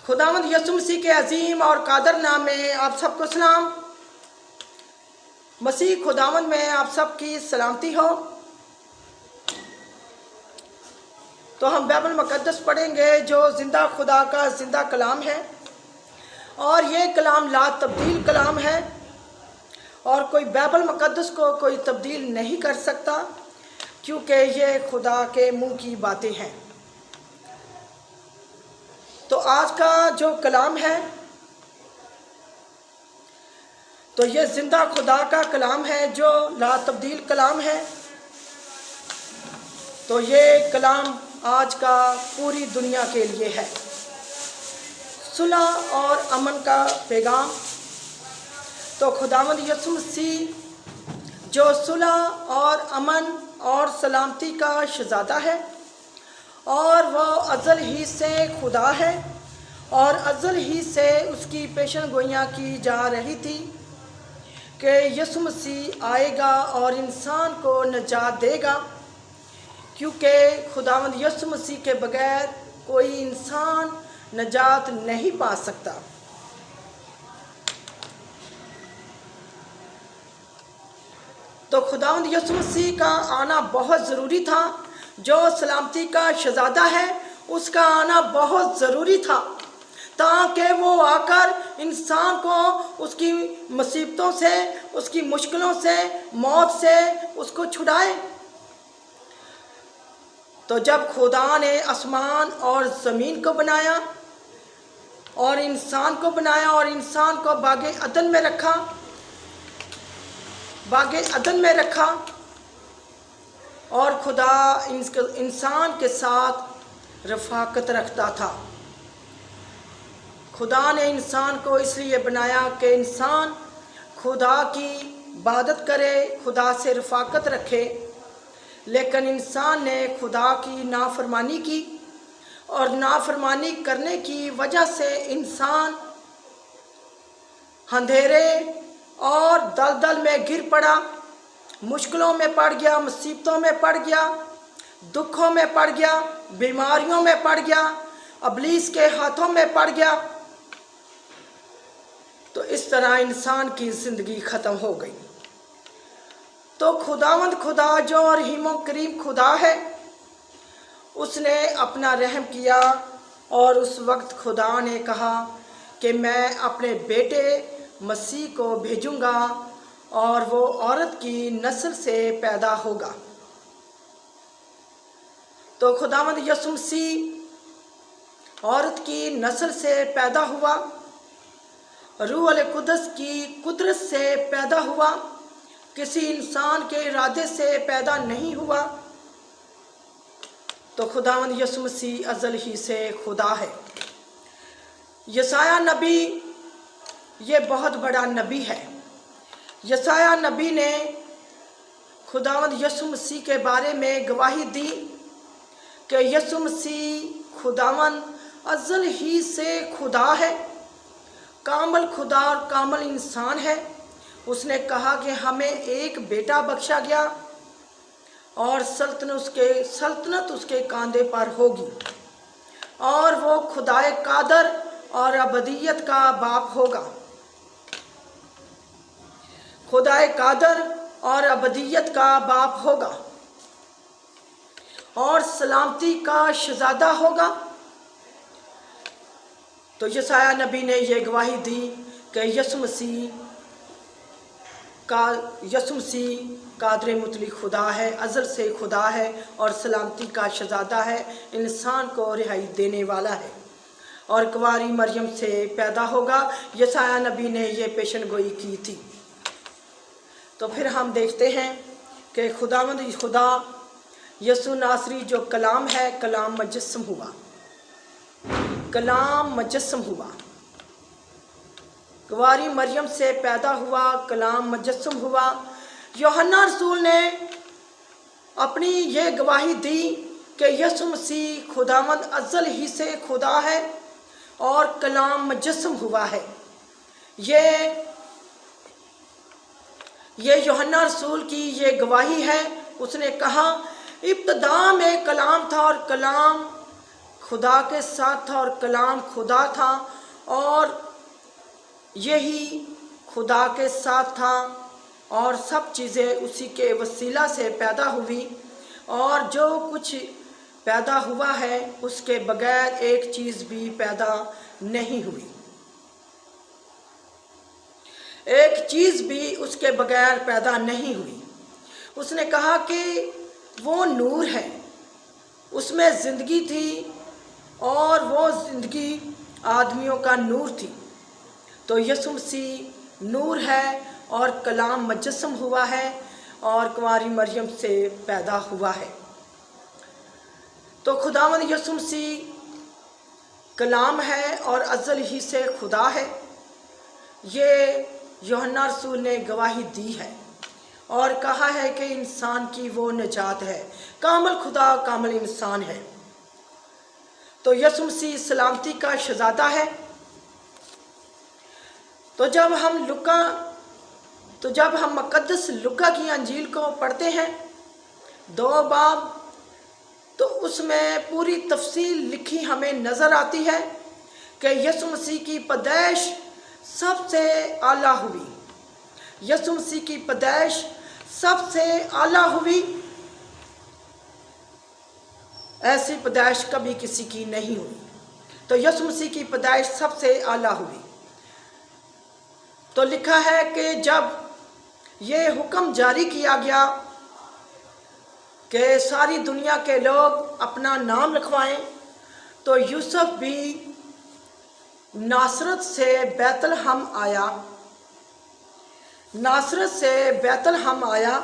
खुदावंद यीशु मसीह के अजीम और कादर नाम में आप सबको सलाम। मसीह खुदावंद में आप सबकी सलामती हो। तो हम बाइबल मुकद्दस पढ़ेंगे जो ज़िंदा खुदा का ज़िंदा कलाम है, और ये कलाम ला तब्दील कलाम है, और कोई बाइबल मुकद्दस को कोई तब्दील नहीं कर सकता, क्योंकि ये खुदा के मुंह की बातें हैं। तो आज का जो कलाम है, तो ये ज़िंदा खुदा का कलाम है जो ला तब्दील कलाम है। तो ये कलाम आज का पूरी दुनिया के लिए है। सुलह और अमन का पैगाम। तो खुदावंद यीशु मसीह जो सुलह और अमन और सलामती का शहज़ादा है, और वह अज़ल ही से खुदा है, और अज़ल ही से उसकी पेशन गोइयाँ की जा रही थी कि यीशु मसीह आएगा और इंसान को नजात देगा, क्योंकि खुदावंद यीशु मसीह के बगैर कोई इंसान नजात नहीं पा सकता। तो खुदावंद यीशु मसीह का आना बहुत ज़रूरी था। जो सलामती का शहज़ादा है, उसका आना बहुत ज़रूरी था, ताकि वो आकर इंसान को उसकी मुसीबतों से, उसकी मुश्किलों से, मौत से उसको छुड़ाए। तो जब खुदा ने आसमान और ज़मीन को बनाया और इंसान को बनाया और इंसान को बागे अदन में रखा, और खुदा इंसान के साथ रफ़ाकत रखता था। खुदा ने इंसान को इसलिए बनाया कि इंसान खुदा की इबादत करे, खुदा से रफ़ाकत रखे। लेकिन इंसान ने खुदा की नाफरमानी की, और नाफरमानी करने की वजह से इंसान अंधेरे और दलदल में गिर पड़ा, मुश्किलों में पड़ गया, मुसीबतों में पड़ गया, दुखों में पड़ गया, बीमारियों में पड़ गया, इब्लीस के हाथों में पड़ गया। तो इस तरह इंसान की ज़िंदगी ख़त्म हो गई। तो खुदावंद खुदा जो रहीम करीम खुदा है, उसने अपना रहम किया, और उस वक्त खुदा ने कहा कि मैं अपने बेटे मसीह को भेजूंगा, और वो औरत की नस्ल से पैदा होगा। तो खुदावंद यीशु मसीह औरत की नस्ल से पैदा हुआ, रूह अल कुद्दस की कुदरत से पैदा हुआ, किसी इंसान के इरादे से पैदा नहीं हुआ। तो खुदावंद यीशु मसीह अज़ल ही से खुदा है। यशायाह नबी ये बहुत बड़ा नबी है। यशायाह नबी ने खुदावंद यीशु मसीह के बारे में गवाही दी कि यीशु मसीह खुदावंद अज़ल ही से खुदा है, कामल खुदा और कामल इंसान है। उसने कहा कि हमें एक बेटा बख्शा गया, और सल्तनत उसके कांधे पर होगी, और वो खुदाए कादर और अबदियत का बाप होगा। खुदाए कादर और अबदियत का बाप होगा, और सलामती का शहज़ादा होगा। तो यशायाह नबी ने यह गवाही दी कि यीशु मसीह कादर मुतलक खुदा है, अज़ल से खुदा है, और सलामती का शहज़ादा है, इंसान को रिहाई देने वाला है, और कुंवारी मरियम से पैदा होगा। यशायाह नबी ने ये पेशन गोई की थी। तो फिर हम देखते हैं कि खुदावंद खुदा यसु नासरी जो कलाम है, कलाम मुजस्सम हुआ, कुंवारी मरियम से पैदा हुआ, कलाम मुजस्सम हुआ। यूहन्ना रसूल ने अपनी ये गवाही दी कि यीशु मसीह खुदावंद अज़ल ही से खुदा है, और कलाम मुजस्सम हुआ है। ये यूहन्ना रसूल की ये गवाही है। उसने कहा इब्तिदा में कलाम था, और कलाम خدا کے ساتھ تھا اور کلام خدا تھا اور یہی خدا کے ساتھ تھا اور سب چیزیں اسی کے وسیلہ سے پیدا ہوئی اور جو کچھ پیدا ہوا ہے اس کے بغیر ایک چیز بھی پیدا نہیں ہوئی، ایک چیز بھی اس کے بغیر پیدا نہیں ہوئی۔ اس نے کہا کہ وہ نور ہے، اس میں زندگی تھی اور وہ زندگی آدمیوں کا نور تھی۔ تو یسوع مسیح نور ہے اور کلام مجسم ہوا ہے اور کنواری مریم سے پیدا ہوا ہے۔ تو خداوند یسوع مسیح کلام ہے اور ازل ہی سے خدا ہے، یہ یوحنا رسول نے گواہی دی ہے اور کہا ہے کہ انسان کی وہ نجات ہے، کامل خدا کامل انسان ہے۔ تو یسوع مسیح سلامتی کا شہزادہ ہے۔ تو جب ہم مقدس لوکا کی انجیل کو پڑھتے ہیں 2 باب، تو اس میں پوری تفصیل لکھی ہمیں نظر آتی ہے کہ یسوع مسیح کی پیدائش سب سے اعلیٰ ہوئی، یسوع مسیح کی پیدائش سب سے اعلیٰ ہوئی، ایسی پیدائش کبھی کسی کی نہیں ہوئی۔ تو یسوع مسیح کی پیدائش سب سے اعلیٰ ہوئی۔ تو لکھا ہے کہ جب یہ حکم جاری کیا گیا کہ ساری دنیا کے لوگ اپنا نام لکھوائیں، تو یوسف بھی ناصرت سے بیت لحم آیا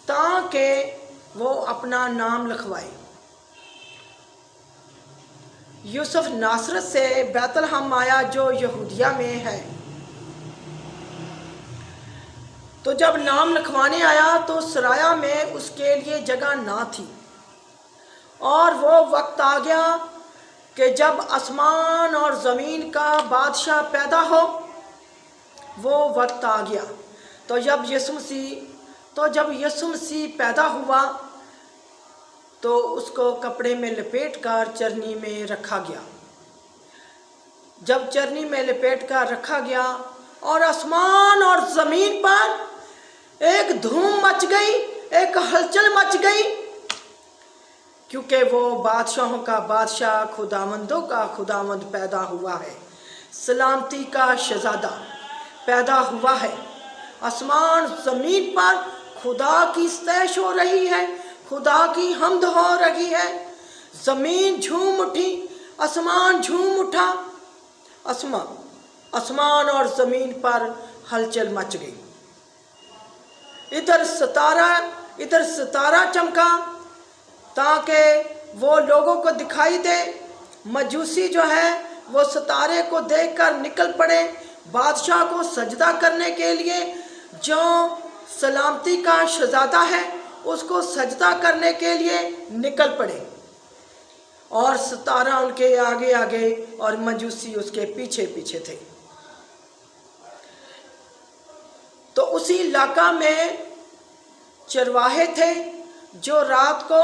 تاکہ وہ اپنا نام لکھوائے۔ یوسف ناصرت سے بیت لحم آیا جو یہودیہ میں ہے۔ تو جب نام لکھوانے آیا تو سرایہ میں اس کے لیے جگہ نہ تھی، اور وہ وقت آ گیا کہ جب آسمان اور زمین کا بادشاہ پیدا ہو، وہ وقت آ گیا۔ تو جب یسوع مسیح پیدا ہوا تو اس کو کپڑے میں لپیٹ کر چرنی میں رکھا گیا۔ جب چرنی میں لپیٹ کر رکھا گیا اور آسمان اور زمین پر ایک دھوم مچ گئی، ایک ہلچل مچ گئی، کیونکہ وہ بادشاہوں کا بادشاہ، خداوندوں کا خداوند پیدا ہوا ہے، سلامتی کا شہزادہ پیدا ہوا ہے۔ آسمان زمین پر خدا کی ستائش ہو رہی ہے، خدا کی حمد ہو رہی ہے، زمین جھوم اٹھی، آسمان جھوم اٹھا، آسمان اور زمین پر ہلچل مچ گئی۔ ادھر ستارہ چمکا تاکہ وہ لوگوں کو دکھائی دے۔ مجوسی جو ہے وہ ستارے کو دیکھ کر نکل پڑے بادشاہ کو سجدہ کرنے کے لیے، جو سلامتی کا شہزادہ ہے اس کو سجدہ کرنے کے لیے نکل پڑے، اور ستارہ ان کے آگے آگے اور مجوسی اس کے پیچھے پیچھے تھے۔ تو اسی علاقہ میں چرواہے تھے جو رات کو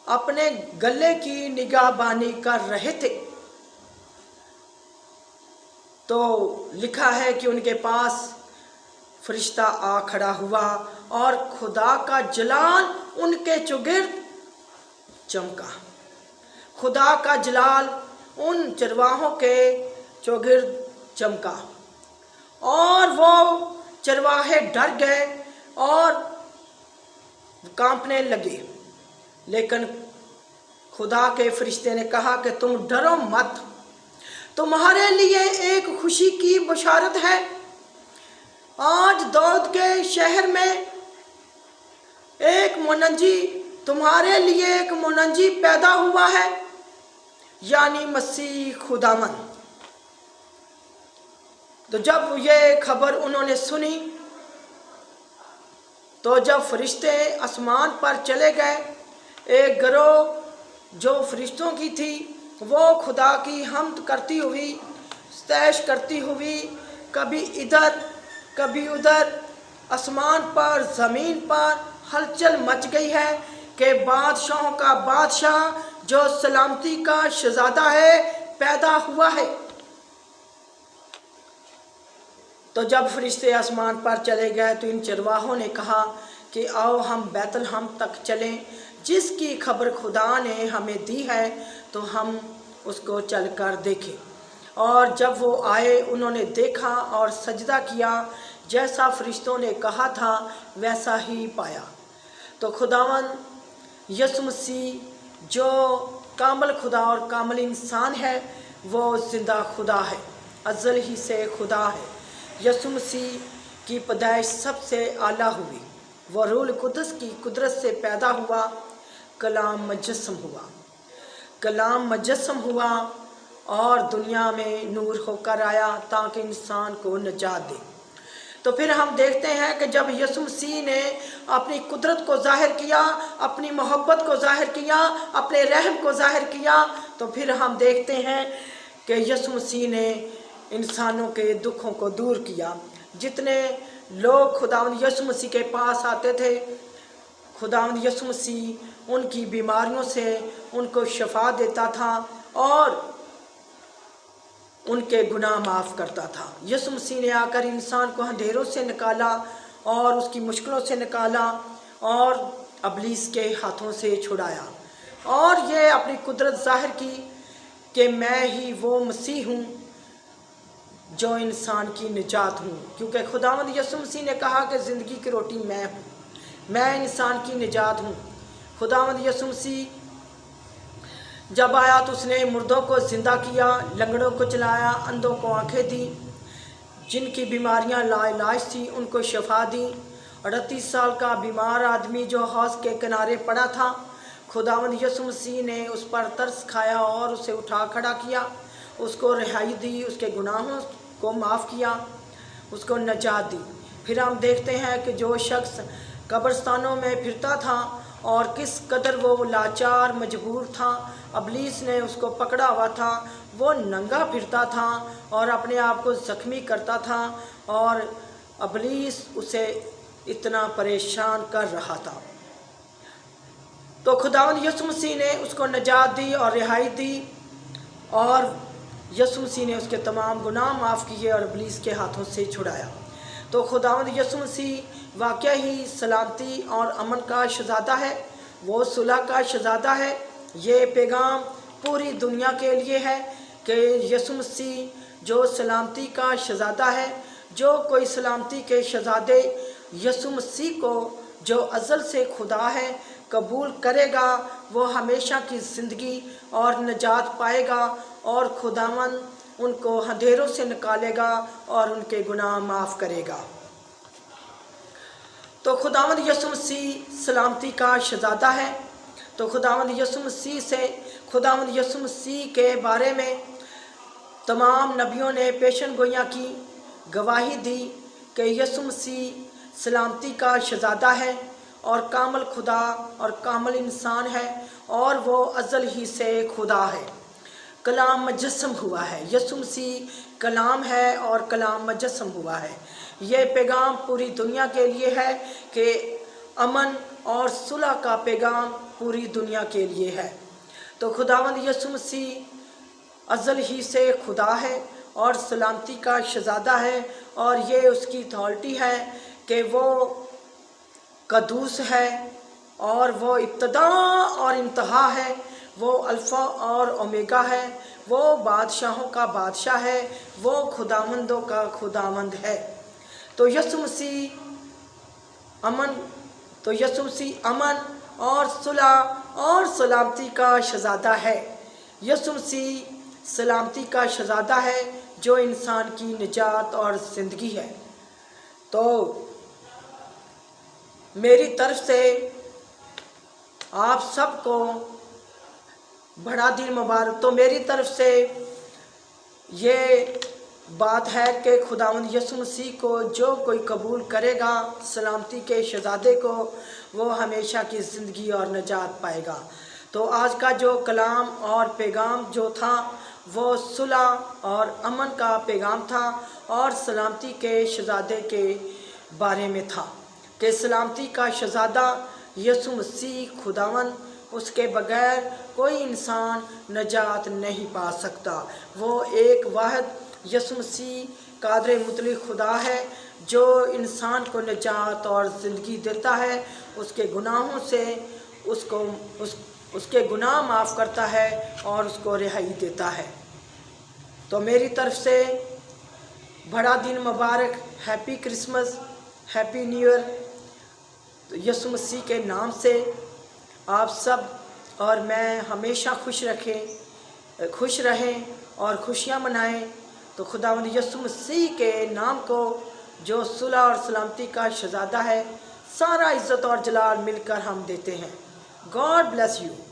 اپنے گلے کی نگہبانی کر رہے تھے۔ تو لکھا ہے کہ ان کے پاس فرشتہ آ کھڑا ہوا اور خدا کا جلال ان کے چرگرد چمکا۔ خدا کا جلال ان چرواہوں کے چرگرد چمکا اور وہ چرواہے ڈر گئے اور کانپنے لگے۔ لیکن خدا کے فرشتے نے کہا کہ تم ڈرو مت، تمہارے لیے ایک خوشی کی بشارت ہے۔ آج داؤد کے شہر میں ایک منجی، تمہارے لیے ایک منجی پیدا ہوا ہے، یعنی مسیح خداوند۔ تو جب یہ خبر انہوں نے سنی تو جب فرشتے آسمان پر چلے گئے، ایک گروہ جو فرشتوں کی تھی وہ خدا کی حمد کرتی ہوئی، ستائش کرتی ہوئی، کبھی ادھر کبھی ادھر، آسمان پر زمین پر ہلچل مچ گئی ہے کہ بادشاہوں کا بادشاہ जो सलामती का शहजादा है पैदा हुआ है। तो जब फरिश्ते आसमान पर चले गए तो इन चरवाहों ने कहा कि आओ हम बैतलहम तक चलें, जिसकी खबर खुदा ने हमें दी है तो हम उसको चलकर देखें। और जब वो आए उन्होंने देखा और सजदा किया, जैसा फरिश्तों ने कहा था वैसा ही पाया। तो खुदावन यसु मसीह जो कामिल खुदा और कामिल इंसान है, वो ज़िंदा खुदा है, अज़ल ही से खुदा है। यसु मसीह की पैदाइश सबसे आला हुई, वो रूह कुदस की कुदरत से पैदा हुआ, कलाम मुजस्सम हुआ, कलाम मुजस्सम हुआ और दुनिया में नूर होकर आया ताकि इंसान को निजात दे। तो फिर हम देखते हैं कि जब यसु मसीह ने अपनी कुदरत को ज़ाहिर किया, अपनी मोहब्बत को ज़ाहिर किया, अपने रहम को ज़ाहिर किया, तो फिर हम देखते हैं कि यसु मसीह ने इंसानों के दुखों को दूर किया। जितने लोग खुदावंद यसु मसीह के पास आते थे, खुदावंद यसु मसीह उनकी बीमारियों से उनको शफा देता था और उनके गुनाह माफ़ करता था। यसु मसीह ने आकर इंसान को अंधेरों से निकाला और उसकी मुश्किलों से निकाला और अबलीस के हाथों से छुड़ाया, और ये अपनी कुदरत ज़ाहिर की कि मैं ही वो मसीह हूँ जो इंसान की निजात हूँ। क्योंकि खुदावंद यसु मसीह ने कहा कि ज़िंदगी की रोटी मैं हूँ, मैं इंसान की निजात हूँ। खुदावंद यसु मसीह जब आया तो उसने मुर्दों को ज़िंदा किया, लंगड़ों को चलाया, अंधों को आंखें दी, जिनकी बीमारियां लाइलाज थी उनको शफा दी। 38 साल का बीमार आदमी जो हौज के किनारे पड़ा था, खुदावंद यसु मसीह ने उस पर तरस खाया और उसे उठा खड़ा किया, उसको रिहाई दी, उसके गुनाहों को माफ़ किया, उसको नजात दी। फिर हम देखते हैं कि जो शख्स कब्रिस्तानों में फिरता था और किस कदर वो लाचार मजबूर था, अबलीस ने उसको पकड़ा हुआ था, वो नंगा फिरता था और अपने आप को ज़ख्मी करता था और अबलीस उसे इतना परेशान कर रहा था। तो खुदावंद यसु मसीह ने उसको नजात दी और रिहाई दी और यसु मसीह ने उसके तमाम गुनाह माफ़ किए और अबलीस के हाथों से छुड़ाया। तो खुदावंद यसु मसीह वाकई ही सलामती और अमन का शहज़ादा है, वो सुलह का शहज़ादा है। ये पैगाम पूरी दुनिया के लिए है कि यसु मसीह जो सलामती का शहज़ादा है, जो कोई सलामती के शहज़ादे यसु मसीह को जो अज़ल से खुदा है कबूल करेगा, वो हमेशा की ज़िंदगी और निजात पाएगा और खुदावंद उनको अंधेरों से निकालेगा और उनके गुनाह माफ़ करेगा। तो खुदावंद यसु मसीह सलामती का शहज़ादा है। तो खुदावंद यसु मसीह से, खुदावंद यसु मसीह के बारे में तमाम नबियों ने पेशन गोइयाँ की, गवाही दी कि यसु मसीह सलामती का शहज़ादा है और कामिल खुदा और कामिल इंसान है और वो अज़ल ही से खुदा है। कलाम मुजस्सम हुआ है, यसु मसीह कलाम है और कलाम मुजस्सम हुआ है। ये पैगाम पूरी दुनिया के लिए है कि अमन और सुलह का पैगाम पूरी दुनिया के लिए है। तो खुदावंद यसु मसीह अज़ल ही से खुदा है और सलामती का शहज़ादा है और ये उसकी अथॉरिटी है कि वो कदूस है और वो इब्तदा और इंतहा है, वो अल्फ़ा और ओमेगा है, वो बादशाहों का बादशाह है, वो खुदावंदों का खुदावंद है। तो यसु मसीह अमन और सुलह और सलामती का शहज़ादा है। यसु मसीह सलामती का शहज़ादा है जो इंसान की निजात और ज़िंदगी है। तो मेरी तरफ से आप सबको बड़ा दिन मुबारक। तो मेरी तरफ से ये बात है कि खुदावंद यसु मसीह को जो कोई कबूल करेगा, सलामती के शहज़ादे को, वो हमेशा की ज़िंदगी और निजात पाएगा। तो आज का जो कलाम और पैगाम जो था वो सुलह और अमन का पैगाम था और सलामती के शहज़ादे के बारे में था कि सलामती का शहज़ादा यसु मसीह खुदावन اس کے بغیر کوئی انسان نجات نہیں پا سکتا۔ وہ ایک واحد یسوع مسیح قادر مطلق خدا ہے جو انسان کو نجات اور زندگی دیتا ہے، اس کے گناہوں سے اس کے گناہ معاف کرتا ہے اور اس کو رہائی دیتا ہے۔ تو میری طرف سے بڑا دن مبارک، happy Christmas, happy new year. تو یسوع مسیح کے نام سے آپ سب اور میں ہمیشہ خوش رہیں اور خوشیاں منائیں۔ تو خداوند یسوع مسیح کے نام کو جو صلح اور سلامتی کا شہزادہ ہے، سارا عزت اور جلال مل کر ہم دیتے ہیں۔ God bless you.